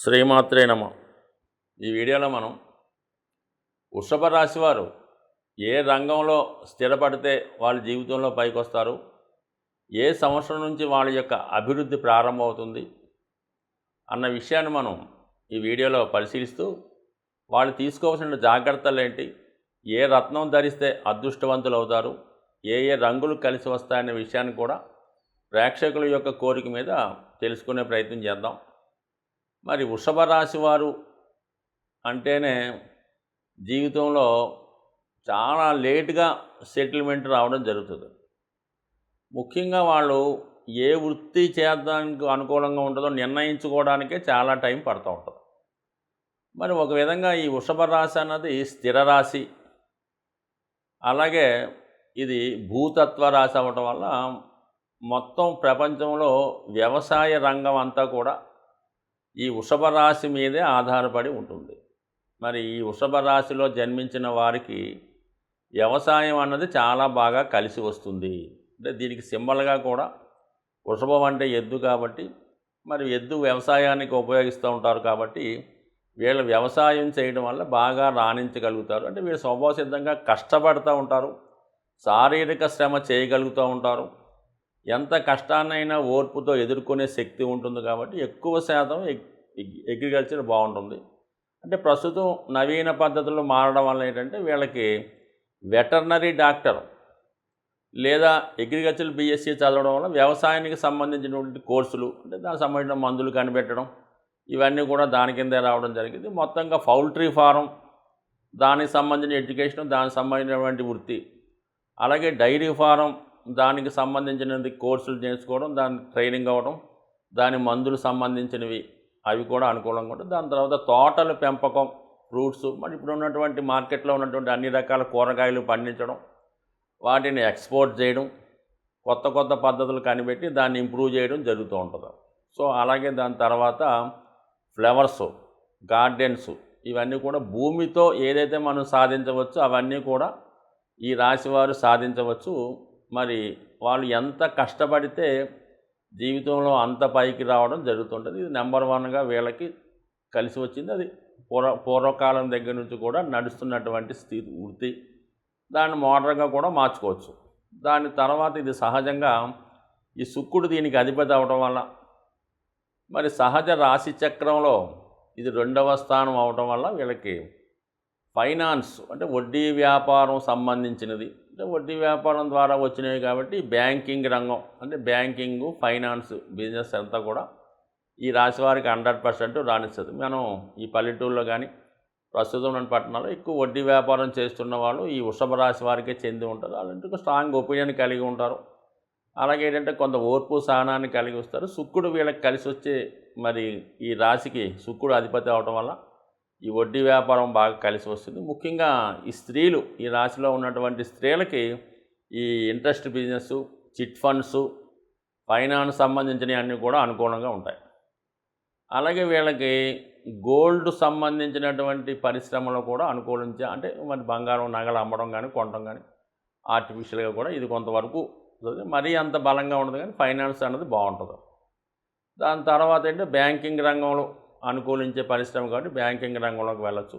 శ్రీమాత్రే నమ. ఈ వీడియోలో మనం వృషభ రాశి వారు ఏ రంగంలో స్థిరపడితే వాళ్ళ జీవితంలో పైకి వస్తారు, ఏ సంవత్సరం నుంచి వాళ్ళ యొక్క అభివృద్ధి ప్రారంభమవుతుంది అన్న విషయాన్ని మనం ఈ వీడియోలో పరిశీలిస్తూ వాళ్ళు తీసుకోవాల్సిన జాగ్రత్తలు ఏంటి, ఏ రత్నం ధరిస్తే అదృష్టవంతులు అవుతారు, ఏ ఏ రంగులు కలిసి వస్తాయనే విషయాన్ని కూడా ప్రేక్షకుల యొక్క కోరిక మీద తెలుసుకునే ప్రయత్నం చేద్దాం. మరి వృషభ రాశి వారు అంటేనే జీవితంలో చాలా లేటుగా సెటిల్మెంట్ రావడం జరుగుతుంది. ముఖ్యంగా వాళ్ళు ఏ వృత్తి చేద్దానికి అనుకూలంగా ఉంటుందో నిర్ణయించుకోవడానికే చాలా టైం పడుతూ ఉంటుంది. మరి ఒక విధంగా ఈ వృషభ రాశి అన్నది స్థిర రాశి, అలాగే ఇది భూతత్వ రాశి అవ్వటం వల్ల మొత్తం ప్రపంచంలో వ్యవసాయ రంగం అంతా కూడా ఈ వృషభ రాశి మీదే ఆధారపడి ఉంటుంది. మరి ఈ వృషభ రాశిలో జన్మించిన వారికి వ్యవసాయం అన్నది చాలా బాగా కలిసి వస్తుంది. అంటే దీనికి సింబల్గా కూడా వృషభం అంటే ఎద్దు కాబట్టి, మరి ఎద్దు వ్యవసాయానికి ఉపయోగిస్తూ ఉంటారు కాబట్టి వీళ్ళు వ్యవసాయం చేయడం వల్ల బాగా రాణించగలుగుతారు. అంటే వీళ్ళు స్వభావ సిద్ధంగా కష్టపడుతూ ఉంటారు, శారీరక శ్రమ చేయగలుగుతూ ఉంటారు, ఎంత కష్టాన్నైనా ఓర్పుతో ఎదుర్కొనే శక్తి ఉంటుంది కాబట్టి ఎక్కువ శాతం అగ్రికల్చర్ బాగుంటుంది. అంటే ప్రస్తుతం నవీన పద్ధతులు మారడం వల్ల ఏంటంటే వీళ్ళకి వెటర్నరీ డాక్టర్ లేదా అగ్రికల్చర్ బీఎస్సీ చదవడం వల్ల వ్యవసాయానికి సంబంధించినటువంటి కోర్సులు, అంటే దానికి సంబంధించిన మందులు కనిపెట్టడం, ఇవన్నీ కూడా దాని కిందే రావడం జరిగింది. మొత్తంగా పౌల్ట్రీ ఫారం, దానికి సంబంధించిన ఎడ్యుకేషన్, దానికి సంబంధించినటువంటి వృత్తి, అలాగే డైరీ ఫారం, దానికి సంబంధించినది కోర్సులు నేర్చుకోవడం, దాని ట్రైనింగ్ అవ్వడం, దాని మందులు సంబంధించినవి అవి కూడా అనుకూలంగా ఉంటుంది. దాని తర్వాత తోటల పెంపకం, ఫ్రూట్స్, మరి ఇప్పుడు ఉన్నటువంటి మార్కెట్లో ఉన్నటువంటి అన్ని రకాల కూరగాయలు పండించడం, వాటిని ఎక్స్పోర్ట్ చేయడం, కొత్త కొత్త పద్ధతులు కనిపెట్టి దాన్ని ఇంప్రూవ్ చేయడం జరుగుతూ ఉంటుంది. సో అలాగే దాని తర్వాత ఫ్లవర్స్, గార్డెన్స్, ఇవన్నీ కూడా భూమితో ఏదైతే మనం సాధించవచ్చో అవన్నీ కూడా ఈ రాశివారు సాధించవచ్చు. మరి వాళ్ళు ఎంత కష్టపడితే జీవితంలో అంత పైకి రావడం జరుగుతుంటుంది. ఇది నెంబర్ వన్గా వీళ్ళకి కలిసి వచ్చింది. అది పూర్వకాలం దగ్గర నుంచి కూడా నడుస్తున్నటువంటి వృత్తి. దాన్ని మోడర్న్గా కూడా మార్చుకోవచ్చు. దాని తర్వాత ఇది సహజంగా ఈ శుక్రుడు దీనికి అధిపతి అవడం వల్ల, మరి సహజ రాశి చక్రంలో ఇది 2వ స్థానం అవడం వల్ల వీళ్ళకి ఫైనాన్స్, అంటే వడ్డీ వ్యాపారం సంబంధించినది, అంటే వడ్డీ వ్యాపారం ద్వారా వచ్చినవి కాబట్టి బ్యాంకింగ్ రంగం, అంటే బ్యాంకింగు, ఫైనాన్స్, బిజినెస్ అంతా కూడా ఈ రాశి వారికి 100% రాణిస్తుంది. మనం ఈ పల్లెటూరులో కానీ ప్రస్తుతం ఉన్న పట్టణాల్లో ఎక్కువ వడ్డీ వ్యాపారం చేస్తున్న వాళ్ళు ఈ వృషభ రాశి వారికే చెంది ఉంటారు. వాళ్ళంటే స్ట్రాంగ్ ఒపీనియన్ కలిగి ఉంటారు. అలాగే ఏంటంటే కొంత ఓర్పు సహనాన్ని కలిగి వస్తారు. శుక్రుడు వీళ్ళకి కలిసి వచ్చే, మరి ఈ రాశికి శుక్రుడు అధిపతి అవడం వల్ల ఈ వడ్డీ వ్యాపారం బాగా కలిసి వస్తుంది. ముఖ్యంగా ఈ స్త్రీలు, ఈ రాశిలో ఉన్నటువంటి స్త్రీలకి ఈ interest business, chit funds, finance సంబంధించినవి అన్నీ కూడా అనుకూలంగా ఉంటాయి. అలాగే వీళ్ళకి గోల్డ్ సంబంధించినటువంటి పరిశ్రమలు కూడా అనుకూలించే, అంటే మరి బంగారం నగలు అమ్మడం కానీ కొనడం కానీ ఆర్టిఫిషియల్గా కూడా ఇది కొంతవరకు మరీ అంత బలంగా ఉండదు, కానీ ఫైనాన్స్ అన్నది బాగుంటుంది. దాని తర్వాత ఏంటంటే బ్యాంకింగ్ రంగంలో అనుకూలించే పరిశ్రమ కాబట్టి బ్యాంకింగ్ రంగంలోకి వెళ్ళచ్చు.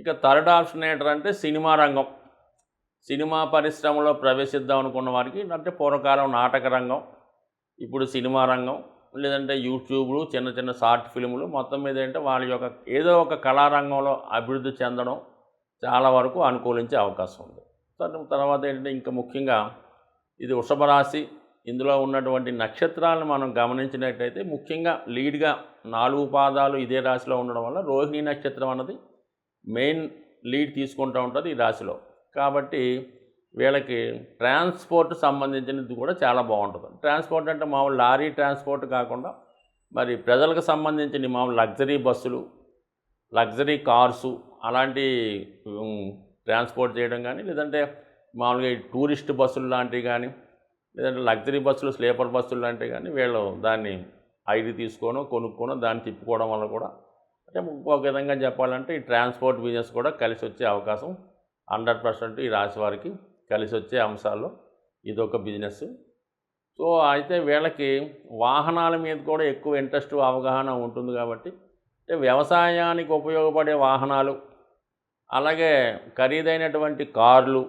ఇక థర్డ్ ఆప్షన్ ఏంటంటే సినిమా రంగం. సినిమా పరిశ్రమలో ప్రవేశిద్దాం అనుకున్న వారికి, అంటే పూర్వకాలం నాటక రంగం, ఇప్పుడు సినిమా రంగం, లేదంటే యూట్యూబ్లు, చిన్న చిన్న షార్ట్ ఫిల్ములు, మొత్తం మీద ఏంటంటే వాళ్ళ యొక్క ఏదో ఒక కళారంగంలో అభివృద్ధి చెందడం చాలా వరకు అనుకూలించే అవకాశం ఉంది. తర్వాత ఏంటంటే ఇంకా ముఖ్యంగా ఇది వృషభ రాశి, ఇందులో ఉన్నటువంటి నక్షత్రాలను మనం గమనించినట్టయితే ముఖ్యంగా లీడ్గా 4 పాదాలు ఇదే రాశిలో ఉండడం వల్ల రోహిణి నక్షత్రం అన్నది మెయిన్ లీడ్ తీసుకుంటూ ఉంటుంది ఈ రాశిలో. కాబట్టి వీళ్ళకి ట్రాన్స్పోర్ట్ సంబంధించినది కూడా చాలా బాగుంటుంది. ట్రాన్స్పోర్ట్ అంటే మామూలు లారీ ట్రాన్స్పోర్ట్ కాకుండా మరి ప్రజలకు సంబంధించిన మామూలు లగ్జరీ బస్సులు, లగ్జరీ కార్సు, అలాంటి ట్రాన్స్పోర్ట్ చేయడం కానీ, లేదంటే మామూలుగా టూరిస్ట్ బస్సులు లాంటివి కానీ, లేదంటే లగ్జరీ బస్సులు, స్లీపర్ బస్సులు లాంటివి కానీ వీళ్ళు దాన్ని ఐడి కొనుక్కోనో దాన్ని తిప్పుకోవడం వల్ల కూడా, అంటే ఒక విధంగా చెప్పాలంటే ఈ ట్రాన్స్పోర్ట్ బిజినెస్ కూడా కలిసి వచ్చే అవకాశం 100% ఈ రాశి వారికి కలిసి వచ్చే అంశాల్లో ఇదొక బిజినెస్. సో అయితే వీళ్ళకి వాహనాల మీద కూడా ఎక్కువ ఇంట్రెస్ట్ అవగాహన ఉంటుంది కాబట్టి అంటే వ్యవసాయానికి ఉపయోగపడే వాహనాలు, అలాగే ఖరీదైనటువంటి కార్లు,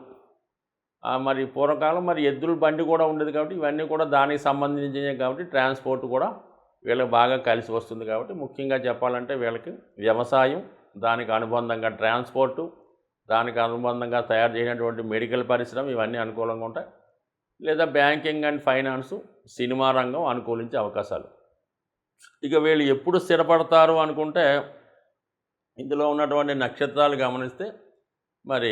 మరి పూర్వకాలం మరి ఎద్దుల బండి కూడా ఉండేది కాబట్టి ఇవన్నీ కూడా దానికి సంబంధించినవి కాబట్టి ట్రాన్స్పోర్ట్ కూడా వీళ్ళకి బాగా కలిసి వస్తుంది. కాబట్టి ముఖ్యంగా చెప్పాలంటే వీళ్ళకి వ్యవసాయం, దానికి అనుబంధంగా ట్రాన్స్పోర్టు, దానికి అనుబంధంగా తయారు చేయనటువంటి మెడికల్ పరిశ్రమ ఇవన్నీ అనుకూలంగా ఉంటాయి. లేదా బ్యాంకింగ్ అండ్ ఫైనాన్సు, సినిమా రంగం అనుకూలించే అవకాశాలు. ఇక వీళ్ళు ఎప్పుడు స్థిరపడతారు అనుకుంటే ఇందులో ఉన్నటువంటి నక్షత్రాలు గమనిస్తే మరి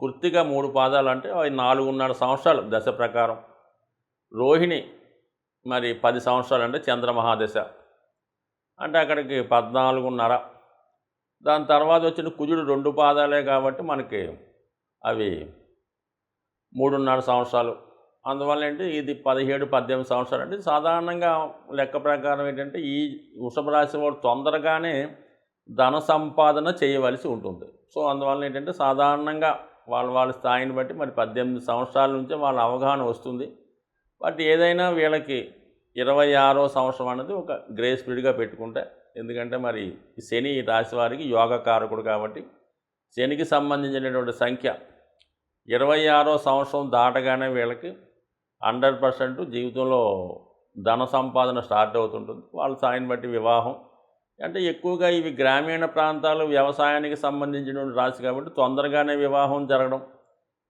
కృత్తిక 3 పాదాలు అంటే అవి 4.5 సంవత్సరాలు దశ ప్రకారం, రోహిణి మరి 10 సంవత్సరాలు అంటే చంద్రమహాదశ అంటే అక్కడికి 14.5. దాని తర్వాత వచ్చిన కుజుడు 2 పాదాలే కాబట్టి మనకి అవి 3.5 సంవత్సరాలు. అందువల్ల ఏంటి ఇది 17-18 సంవత్సరాలు. అంటే సాధారణంగా లెక్క ప్రకారం ఏంటంటే ఈ వృషభ రాశి వాడు తొందరగానే ధన సంపాదన చేయవలసి ఉంటుంది. సో అందువల్ల ఏంటంటే సాధారణంగా వాళ్ళ స్థాయిని బట్టి మరి 18 సంవత్సరాల నుంచే వాళ్ళ అవగాహన వస్తుంది. బట్ ఏదైనా వీళ్ళకి 26వ సంవత్సరం అనేది ఒక గ్రేస్ పీరియడ్గా పెట్టుకుంటే, ఎందుకంటే మరి శని రాశి వారికి యోగకారకుడు కాబట్టి శనికి సంబంధించినటువంటి సంఖ్య 26వ సంవత్సరం దాటగానే వీళ్ళకి 100% జీవితంలో ధన సంపాదన స్టార్ట్ అవుతుంటుంది. వాళ్ళ స్థాయిని బట్టి వివాహం అంటే ఎక్కువగా ఇవి గ్రామీణ ప్రాంతాలు వ్యవసాయానికి సంబంధించిన రాశి కాబట్టి తొందరగానే వివాహం జరగడం,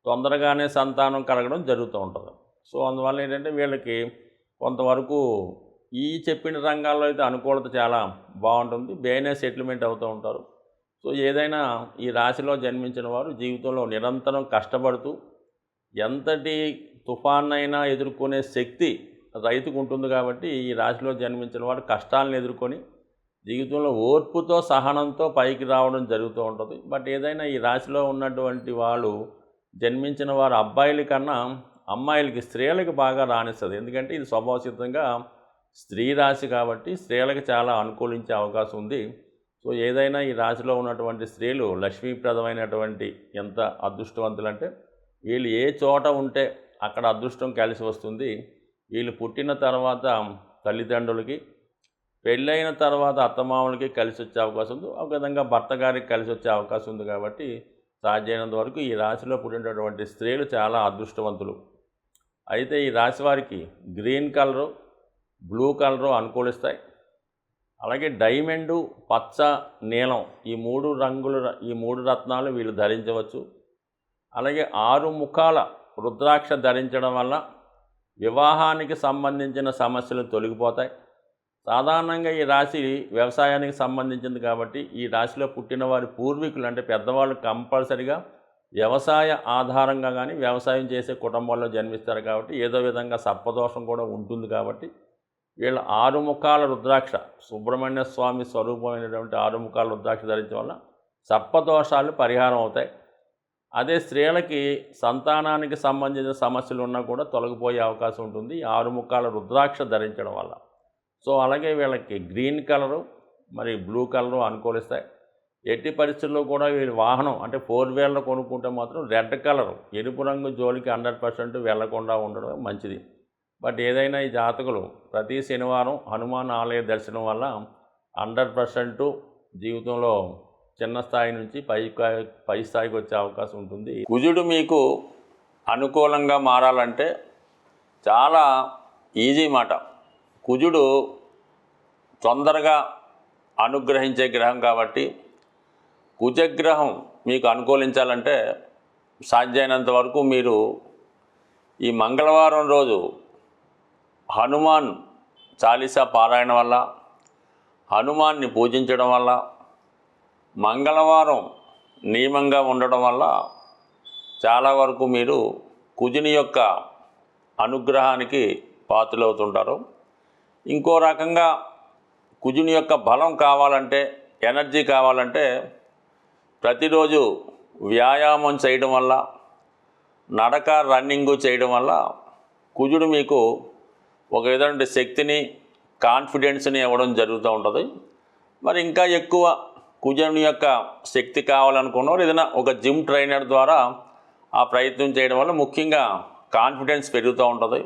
తొందరగానే సంతానం కలగడం జరుగుతూ ఉంటుంది. సో అందువల్ల ఏంటంటే వీళ్ళకి కొంతవరకు ఈ చెప్పిన రంగాల్లో అయితే అనుకూలత చాలా బాగుంటుంది. బేనే సెటిల్మెంట్ అవుతూ ఉంటారు. సో ఏదైనా ఈ రాశిలో జన్మించిన వారు జీవితంలో నిరంతరం కష్టపడుతూ ఎంతటి తుఫాన్నైనా ఎదుర్కొనే శక్తి రైతుకు ఉంటుంది. కాబట్టి ఈ రాశిలో జన్మించిన వారు కష్టాలను ఎదుర్కొని జీవితంలో ఓర్పుతో సహనంతో పైకి రావడం జరుగుతూ ఉంటుంది. బట్ ఏదైనా ఈ రాశిలో ఉన్నటువంటి వాళ్ళు జన్మించిన వారు అబ్బాయిల కన్నా అమ్మాయిలకి, స్త్రీలకు బాగా రాణిస్తుంది. ఎందుకంటే ఇది స్వభావసిద్ధంగా స్త్రీ రాశి కాబట్టి స్త్రీలకు చాలా అనుకూలించే అవకాశం ఉంది. సో ఏదైనా ఈ రాశిలో ఉన్నటువంటి స్త్రీలు లక్ష్మీప్రదమైనటువంటి ఎంత అదృష్టవంతులంటే వీళ్ళు ఏ చోట ఉంటే అక్కడ అదృష్టం కలిసి వస్తుంది. వీళ్ళు పుట్టిన తర్వాత తల్లిదండ్రులకి, పెళ్ళైన తర్వాత అత్తమామలకి కలిసి వచ్చే అవకాశం ఉంది. ఒక విధంగా భర్త గారికి కలిసి వచ్చే అవకాశం ఉంది. కాబట్టి సాధ్యమైనంత వరకు ఈ రాశిలో పుట్టినటువంటి స్త్రీలు చాలా అదృష్టవంతులు. అయితే ఈ రాశి వారికి గ్రీన్ కలరు, బ్లూ కలరు అనుకూలిస్తాయి. అలాగే డైమండు, పచ్చ, నీలం ఈ 3 రంగులు, ఈ 3 రత్నాలు వీళ్ళు ధరించవచ్చు. అలాగే 6 ముఖాల రుద్రాక్ష ధరించడం వల్ల వివాహానికి సంబంధించిన సమస్యలు తొలగిపోతాయి. సాధారణంగా ఈ రాశి వ్యవసాయానికి సంబంధించింది కాబట్టి ఈ రాశిలో పుట్టిన వారి పూర్వీకులు అంటే పెద్దవాళ్ళు కంపల్సరిగా వ్యవసాయ ఆధారంగా కానీ వ్యవసాయం చేసే కుటుంబాల్లో జన్మిస్తారు. కాబట్టి ఏదో విధంగా సర్పదోషం కూడా ఉంటుంది. కాబట్టి వీళ్ళ 6 ముఖాల రుద్రాక్ష, సుబ్రహ్మణ్య స్వామి స్వరూపమైనటువంటి 6 ముఖాల రుద్రాక్ష ధరించడం వల్ల సర్పదోషాలు పరిహారం అవుతాయి. అదే స్త్రీలకి సంతానానికి సంబంధించిన సమస్యలు ఉన్నా కూడా తొలగిపోయే అవకాశం ఉంటుంది 6 ముఖాల రుద్రాక్ష ధరించడం వల్ల. సో అలాగే వీళ్ళకి గ్రీన్ కలరు మరి బ్లూ కలరు అనుకూలిస్తాయి. ఎట్టి పరిస్థితుల్లో కూడా వీళ్ళ వాహనం అంటే 4 వీలర్ కొనుక్కుంటే మాత్రం రెడ్ కలరు, ఎరుపు రంగు జోలికి 100% వెళ్లకుండా ఉండడం మంచిది. బట్ ఏదైనా ఈ జాతకులు ప్రతి శనివారం హనుమాన్ ఆలయ దర్శనం వల్ల 100% జీవితంలో చిన్న స్థాయి నుంచి పై స్థాయికి వచ్చే అవకాశం ఉంటుంది. కుజుడు మీకు అనుకూలంగా మారాలంటే చాలా ఈజీ మాట. కుజుడు తొందరగా అనుగ్రహించే గ్రహం కాబట్టి కుజగ్రహం మీకు అనుకూలించాలంటే సాధ్యమైనంత వరకు మీరు ఈ మంగళవారం రోజు హనుమాన్ చాలీసా పారాయణ వల్ల, హనుమాన్ని పూజించడం వల్ల, మంగళవారం నియమంగా ఉండడం వల్ల చాలా వరకు మీరు కుజుని యొక్క అనుగ్రహానికి పాత్రలవుతుంటారు. ఇంకో రకంగా కుజుని యొక్క బలం కావాలంటే, ఎనర్జీ కావాలంటే ప్రతిరోజు వ్యాయామం చేయడం వల్ల, నడక రన్నింగు చేయడం వల్ల కుజుడు మీకు ఒక విధమైన శక్తిని, కాన్ఫిడెన్స్ని ఇవ్వడం జరుగుతూ ఉంటుంది. మరి ఇంకా ఎక్కువ కుజుని యొక్క శక్తి కావాలనుకున్నవారు ఏదైనా ఒక జిమ్ ట్రైనర్ ద్వారా ఆ ప్రయత్నం చేయడం వల్ల ముఖ్యంగా కాన్ఫిడెన్స్ పెరుగుతూ ఉంటుంది.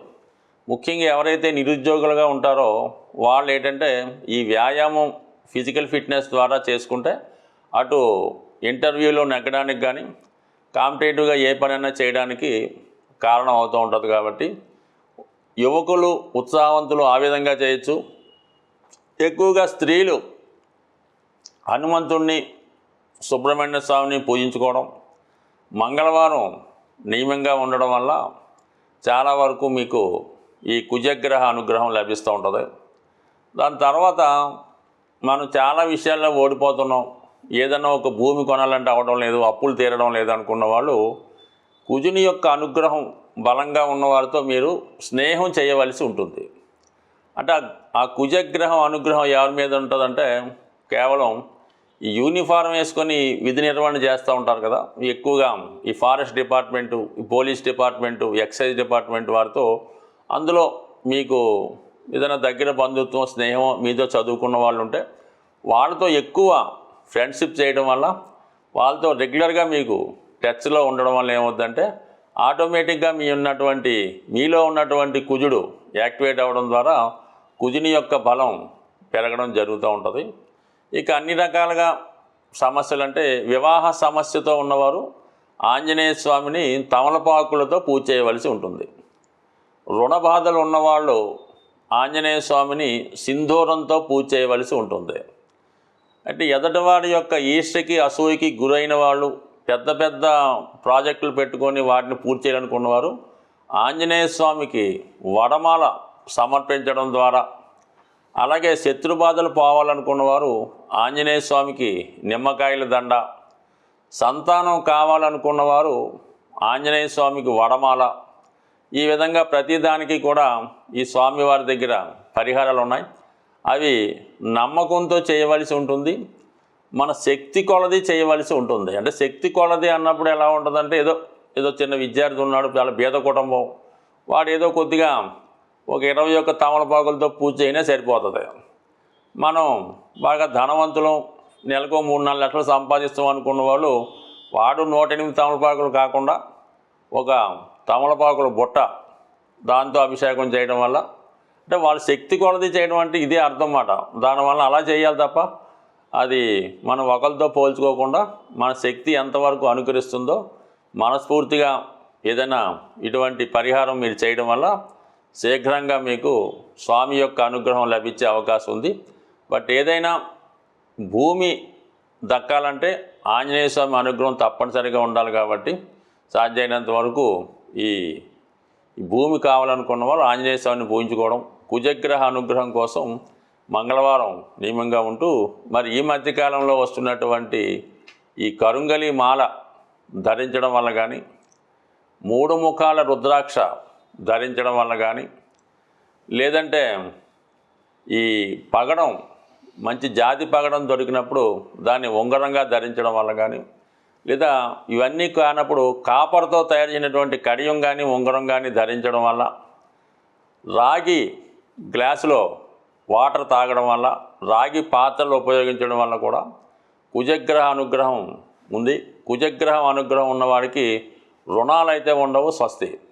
ముఖ్యంగా ఎవరైతే నిరుద్యోగులుగా ఉంటారో వాళ్ళు ఏంటంటే ఈ వ్యాయామం ఫిజికల్ ఫిట్నెస్ ద్వారా చేసుకుంటే అటు ఇంటర్వ్యూలో నెగ్గడానికి కానీ కాంపిటేటివ్గా ఏ పనైనా చేయడానికి కారణం అవుతూ ఉంటుంది. కాబట్టి యువకులు ఉత్సాహవంతులు ఆ విధంగా చేయొచ్చు. ఎక్కువగా స్త్రీలు హనుమంతుణ్ణి సుబ్రహ్మణ్య స్వామిని పూజించుకోవడం, మంగళవారం నియమంగా ఉండడం వల్ల చాలా వరకు మీకు ఈ కుజగ్రహ అనుగ్రహం లభిస్తూ ఉంటుంది. దాని తర్వాత మనం చాలా విషయాల్లో ఓడిపోతున్నాం, ఏదన్నా ఒక భూమి కొనాలంటే అవ్వడం లేదు, అప్పులు తీరడం లేదు అనుకున్న వాళ్ళు కుజుని యొక్క అనుగ్రహం బలంగా ఉన్నవారితో మీరు స్నేహం చేయవలసి ఉంటుంది. అంటే ఆ కుజగ్రహం అనుగ్రహం ఎవరి మీద ఉంటుందంటే కేవలం ఈ యూనిఫారం వేసుకొని విధి నిర్వహణ చేస్తూ ఉంటారు కదా, ఎక్కువగా ఈ ఫారెస్ట్ డిపార్ట్మెంటు, ఈ పోలీస్ డిపార్ట్మెంటు, ఎక్సైజ్ డిపార్ట్మెంట్ వారితో, అందులో మీకు ఏదైనా దగ్గర బంధుత్వం స్నేహం మీతో చదువుకున్న వాళ్ళు ఉంటే వాళ్ళతో ఎక్కువ ఫ్రెండ్షిప్ చేయడం వల్ల, వాళ్ళతో రెగ్యులర్గా మీకు టచ్లో ఉండడం వల్ల ఏమవుతుందంటే ఆటోమేటిక్గా మీలో ఉన్నటువంటి కుజుడు యాక్టివేట్ అవ్వడం ద్వారా కుజుని యొక్క బలం పెరగడం జరుగుతూ ఉంటుంది. ఇక అన్ని రకాలుగా సమస్యలు అంటే వివాహ సమస్యతో ఉన్నవారు ఆంజనేయ స్వామిని తమలపాకులతో పూజ చేయవలసి ఉంటుంది. రుణ బాధలు ఉన్నవాళ్ళు ఆంజనేయ స్వామిని సింధూరంతో పూజ చేయవలసి ఉంటుంది. అంటే ఎదటివాడి యొక్క ఈర్ష్యకి అసూయకి గురైన వాళ్ళు పెద్ద పెద్ద ప్రాజెక్టులు పెట్టుకొని వాటిని పూర్తి చేయాలనుకున్నవారు ఆంజనేయ స్వామికి వడమాల సమర్పించడం ద్వారా, అలాగే శత్రుబాధలు పోవాలనుకున్నవారు ఆంజనేయ స్వామికి నిమ్మకాయల దండ, సంతానం కావాలనుకున్నవారు ఆంజనేయ స్వామికి వడమాల, ఈ విధంగా ప్రతిదానికి కూడా ఈ స్వామివారి దగ్గర పరిహారాలు ఉన్నాయి. అవి నమ్మకంతో చేయవలసి ఉంటుంది, మన శక్తి కొలది చేయవలసి ఉంటుంది. అంటే శక్తి కొలది అన్నప్పుడు ఎలా ఉంటుందంటే ఏదో చిన్న విద్యార్థి ఉన్నాడు, చాలా పేద కుటుంబం, వాడు ఏదో కొద్దిగా ఒక 21 తమలపాకులతో పూజ చేయనే సరిపోతుంది. మనం బాగా ధనవంతులం, నెలకు 3-4 లక్షలు సంపాదిస్తాం అనుకున్న వాళ్ళు వాడు 108 తమలపాకులు కాకుండా ఒక తమలపాకుల బుట్ట దాంతో అభిషేకం చేయడం వల్ల, అంటే వాళ్ళ శక్తి కొలది చేయడం అంటే ఇదే అర్థం అన్నమాట. దానివల్ల అలా చేయాలి తప్ప అది మనం ఒకరితో పోల్చుకోకుండా మన శక్తి ఎంతవరకు అనుకరిస్తుందో మనస్ఫూర్తిగా ఏదైనా ఇటువంటి పరిహారం మీరు చేయడం వల్ల శీఘ్రంగా మీకు స్వామి యొక్క అనుగ్రహం లభించే అవకాశం ఉంది. బట్ ఏదైనా భూమి దక్కాలంటే ఆంజనేయ స్వామి అనుగ్రహం తప్పనిసరిగా ఉండాలి. కాబట్టి సాధ్యమైనంత వరకు ఈ భూమి కావాలనుకున్న వాళ్ళు ఆంజనేయ స్వామిని పూజించుకోవడం, కుజగ్రహ అనుగ్రహం కోసం మంగళవారం నియమంగా ఉంటూ, మరి ఈ మధ్యకాలంలో వస్తున్నటువంటి ఈ కరుంగలి మాల ధరించడం వల్ల కానీ, 3 ముఖాల రుద్రాక్ష ధరించడం వల్ల కానీ, లేదంటే ఈ పగడం మంచి జాతి పగడం దొరికినప్పుడు దాన్ని ఉంగరంగా ధరించడం వల్ల కానీ, లేదా ఇవన్నీ కానప్పుడు కాపర్తో తయారు చేసినటువంటి కడియం కానీ ఉంగరం కానీ ధరించడం వల్ల, రాగి గ్లాసులో వాటర్ తాగడం వల్ల, రాగి పాత్రలు ఉపయోగించడం వల్ల కూడా కుజగ్రహ అనుగ్రహం ఉంది. కుజగ్రహం అనుగ్రహం ఉన్నవాడికి రుణాలు అయితే ఉండవు. స్వస్తి.